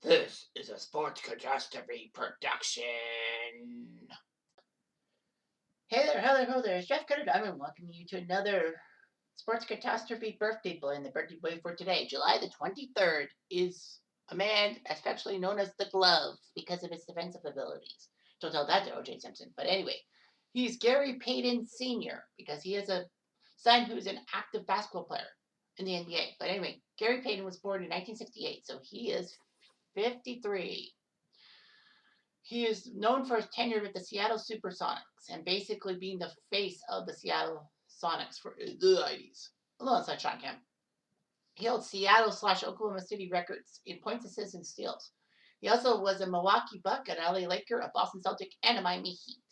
This is a Sports Catastrophe production. Hey there, hello, ho there. It's Jeff Cutter Diamond welcoming you to another Sports Catastrophe birthday boy. And the birthday boy for today, July the 23rd, is a man especially known as the Glove because of his defensive abilities. Don't tell that to O.J. Simpson. But anyway, he's Gary Payton Sr. because he has a son who's an active basketball player in the NBA. But anyway, Gary Payton was born in 1968, so he is 53. He is known for his tenure with the Seattle Supersonics and basically being the face of the Seattle Sonics for the 90s, alongside Sean Kemp. He held Seattle/Oklahoma City records in points, assists, and steals. He also was a Milwaukee Buck, an LA Laker, a Boston Celtic, and a Miami Heat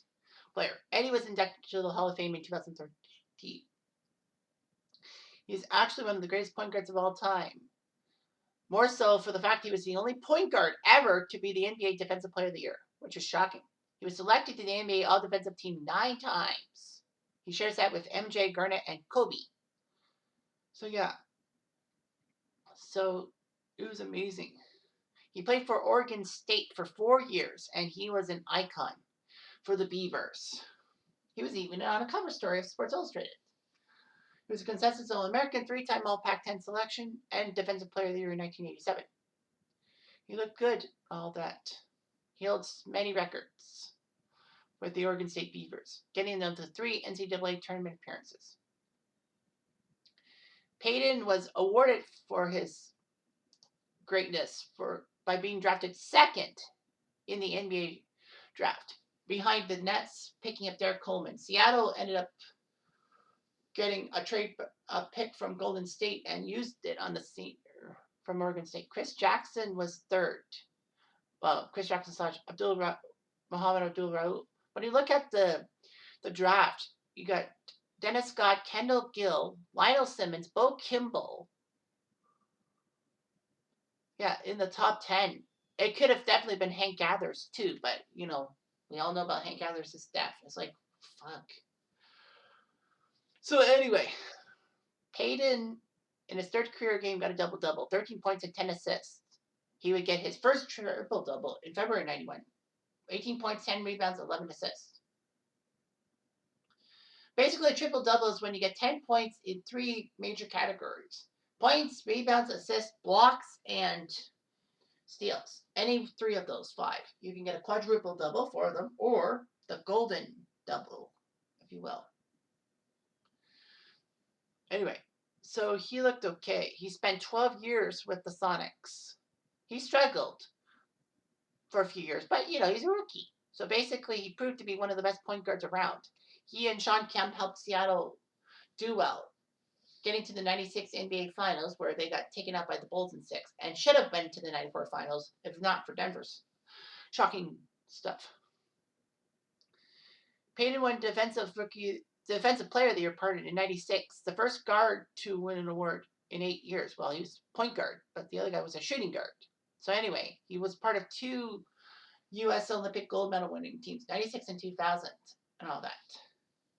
player. And he was inducted to the Hall of Fame in 2013. He's actually one of the greatest point guards of all time. More so for the fact he was the only point guard ever to be the NBA Defensive Player of the Year, which is shocking. He was selected to the NBA All Defensive Team 9 times. He shares that with MJ, Garnett, and Kobe. So yeah. So it was amazing. He played for Oregon State for 4 years, and he was an icon for the Beavers. He was even on a cover story of Sports Illustrated. He was a consensus All-American, 3-time All-Pac-10 selection, and Defensive Player of the Year in 1987. He looked good, all that. He holds many records with the Oregon State Beavers, getting them to 3 NCAA tournament appearances. Payton was awarded for his greatness by being drafted second in the NBA draft, behind the Nets picking up Derek Coleman. Seattle ended up getting a pick from Golden State and used it on the senior from Oregon State. Chris Jackson was third. Well, Chris Jackson / Muhammad Abdul-Rauf. When you look at the draft, you got Dennis Scott, Kendall Gill, Lionel Simmons, Bo Kimball. Yeah, in the top 10. It could have definitely been Hank Gathers too, but we all know about Hank Gathers' death. It's like, fuck. So anyway, Payton in his third career game got a double-double, 13 points and 10 assists. He would get his first triple-double in February 91. 18 points, 10 rebounds, 11 assists. Basically, a triple-double is when you get 10 points in 3 major categories. Points, rebounds, assists, blocks, and steals. Any 3 of those 5. You can get a quadruple-double, 4 of them, or the golden double, if you will. Anyway, so he looked okay. He spent 12 years with the Sonics. He struggled for a few years, but he's a rookie. So basically, he proved to be one of the best point guards around. He and Sean Kemp helped Seattle do well, getting to the 96 NBA Finals, where they got taken out by the Bulls in 6, and should have been to the 94 Finals, if not for Denver's shocking stuff. Payton won Defensive Player of the Year in 96, the first guard to win an award in 8 years. Well, he was point guard, but the other guy was a shooting guard. So anyway, he was part of 2 U.S. Olympic gold medal winning teams, 96 and 2000, and all that.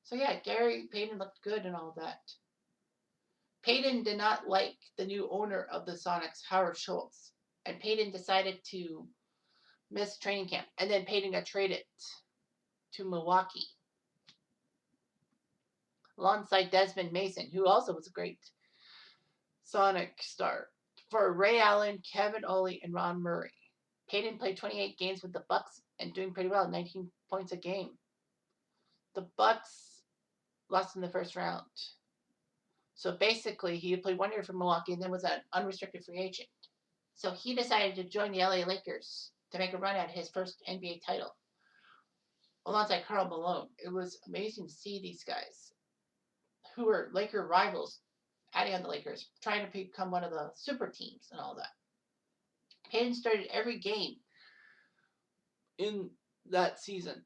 So yeah, Gary Payton looked good and all that. Payton did not like the new owner of the Sonics, Howard Schultz, and Payton decided to miss training camp. And then Payton got traded to Milwaukee alongside Desmond Mason, who also was a great Sonic star, for Ray Allen, Kevin Ollie, and Ron Murray. Payton played 28 games with the Bucks and doing pretty well, 19 points a game. The Bucks lost in the first round. So basically, he played 1 year for Milwaukee and then was an unrestricted free agent. So he decided to join the LA Lakers to make a run at his first NBA title, alongside Karl Malone. It was amazing to see these guys, who were Laker rivals, adding on the Lakers, trying to become one of the super teams and all that. Payton started every game in that season,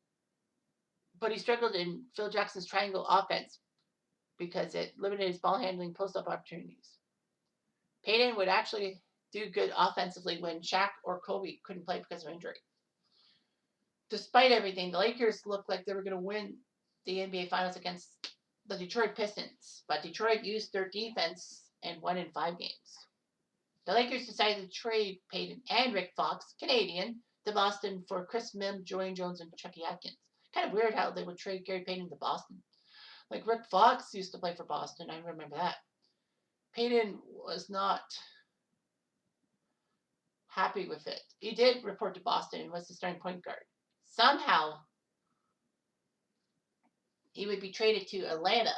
but he struggled in Phil Jackson's triangle offense because it limited his ball handling post-up opportunities. Payton would actually do good offensively when Shaq or Kobe couldn't play because of injury. Despite everything, the Lakers looked like they were going to win the NBA Finals against the Detroit Pistons, but Detroit used their defense and won in 5 games. The Lakers decided to trade Payton and Rick Fox, Canadian, to Boston for Chris Mim, Dwayne Jones, and Chucky Atkins. Kind of weird how they would trade Gary Payton to Boston. Like Rick Fox used to play for Boston. I remember that. Payton was not happy with it. He did report to Boston and was the starting point guard. Somehow, he would be traded to Atlanta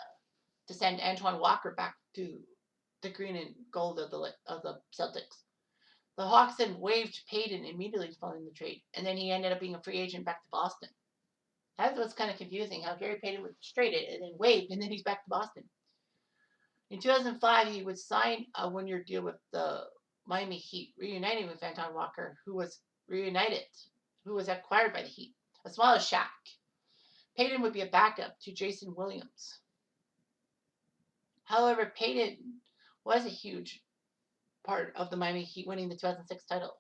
to send Antoine Walker back to the green and gold of the Celtics. The Hawks then waived Payton immediately following the trade, and then he ended up being a free agent back to Boston. That was kind of confusing how Gary Payton was traded and then waived, and then he's back to Boston. In 2005, he would sign a one-year deal with the Miami Heat, reuniting with Anton Walker, who was acquired by the Heat, as well as Shaq. Payton would be a backup to Jason Williams. However, Payton was a huge part of the Miami Heat winning the 2006 title.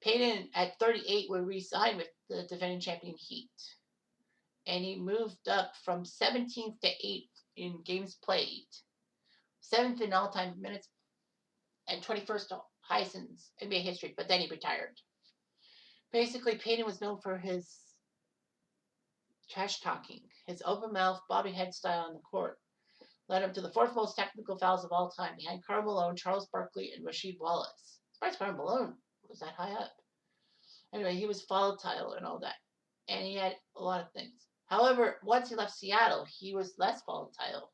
Payton, at 38, would re-sign with the defending champion Heat. And he moved up from 17th to 8th in games played, 7th in all-time minutes, and 21st highest in NBA history, but then he retired. Basically, Payton was known for his trash talking. His open mouth, bobbing head style on the court led him to the fourth most technical fouls of all time, behind Karl Malone, Charles Barkley, and Rasheed Wallace. As far as Karl Malone was that high up. Anyway, he was volatile and all that, and he had a lot of things. However, once he left Seattle, he was less volatile.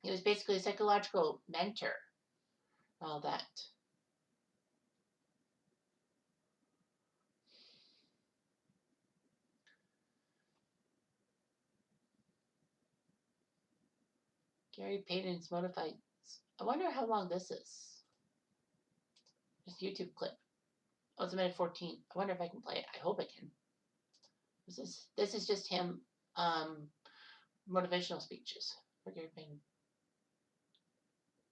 He was basically a psychological mentor, all that. Gary Payton's modified. I wonder how long this is. Just YouTube clip. Oh, it's a minute 14. I wonder if I can play it. I hope I can. This is just him motivational speeches for Gary Payton.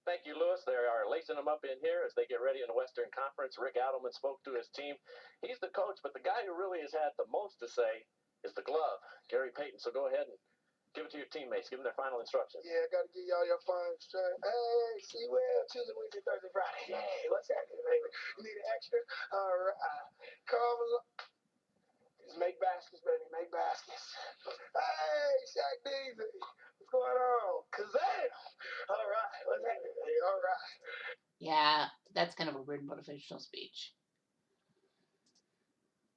Thank you, Lewis. They are lacing them up in here as they get ready in the Western Conference. Rick Adelman spoke to his team. He's the coach, but the guy who really has had the most to say is the glove, Gary Payton. So go ahead and give it to your teammates. Give them their final instructions. Yeah, I got to give y'all your final instructions. Hey, see, well, Tuesday, Wednesday, Thursday, Friday. Hey, what's happening, baby? You need an extra? All right. Come along. Just make baskets, baby. Make baskets. Hey, Shaq Deezy. What's going on? Kazam. All right. What's happening, baby? All right. Yeah, that's kind of a weird motivational speech.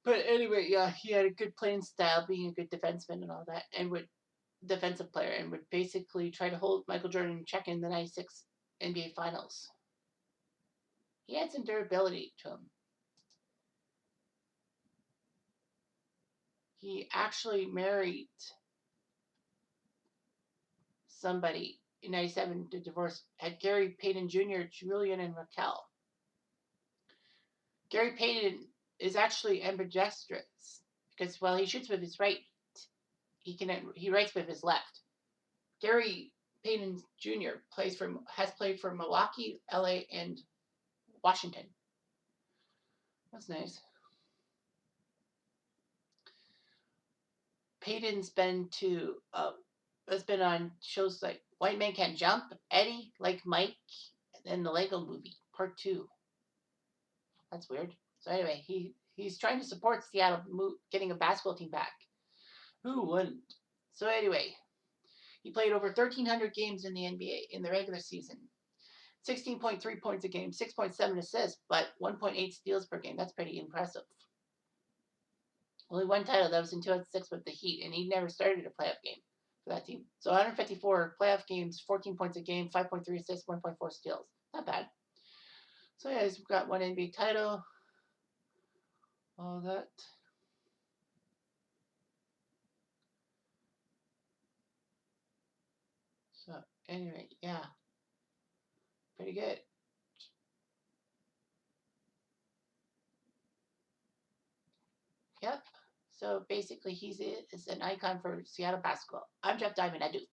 But anyway, yeah, he had a good playing style, being a good defenseman and all that, and defensive player, and would basically try to hold Michael Jordan in check in the 96 NBA Finals. He had some durability to him. He actually married somebody in 97 to divorce, had Gary Payton Jr., Julian, and Raquel. Gary Payton is actually ambidextrous because while he shoots with his right, he writes with his left. Gary Payton Jr. has played for Milwaukee, LA, and Washington. That's nice. Payton's been on shows like White Man Can't Jump, Eddie, Like Mike, and then the Lego Movie Part 2. That's weird. So anyway, he's trying to support Seattle getting a basketball team back. Who wouldn't? So anyway, he played over 1,300 games in the NBA in the regular season. 16.3 points a game, 6.7 assists, but 1.8 steals per game. That's pretty impressive. Only one title, that was in 2006 with the Heat, and he never started a playoff game for that team. So 154 playoff games, 14 points a game, 5.3 assists, 1.4 steals. Not bad. So yeah, he's got one NBA title. All that. So anyway, yeah. Pretty good. Yep. So basically, is an icon for Seattle basketball. I'm Jeff Diamond. I do.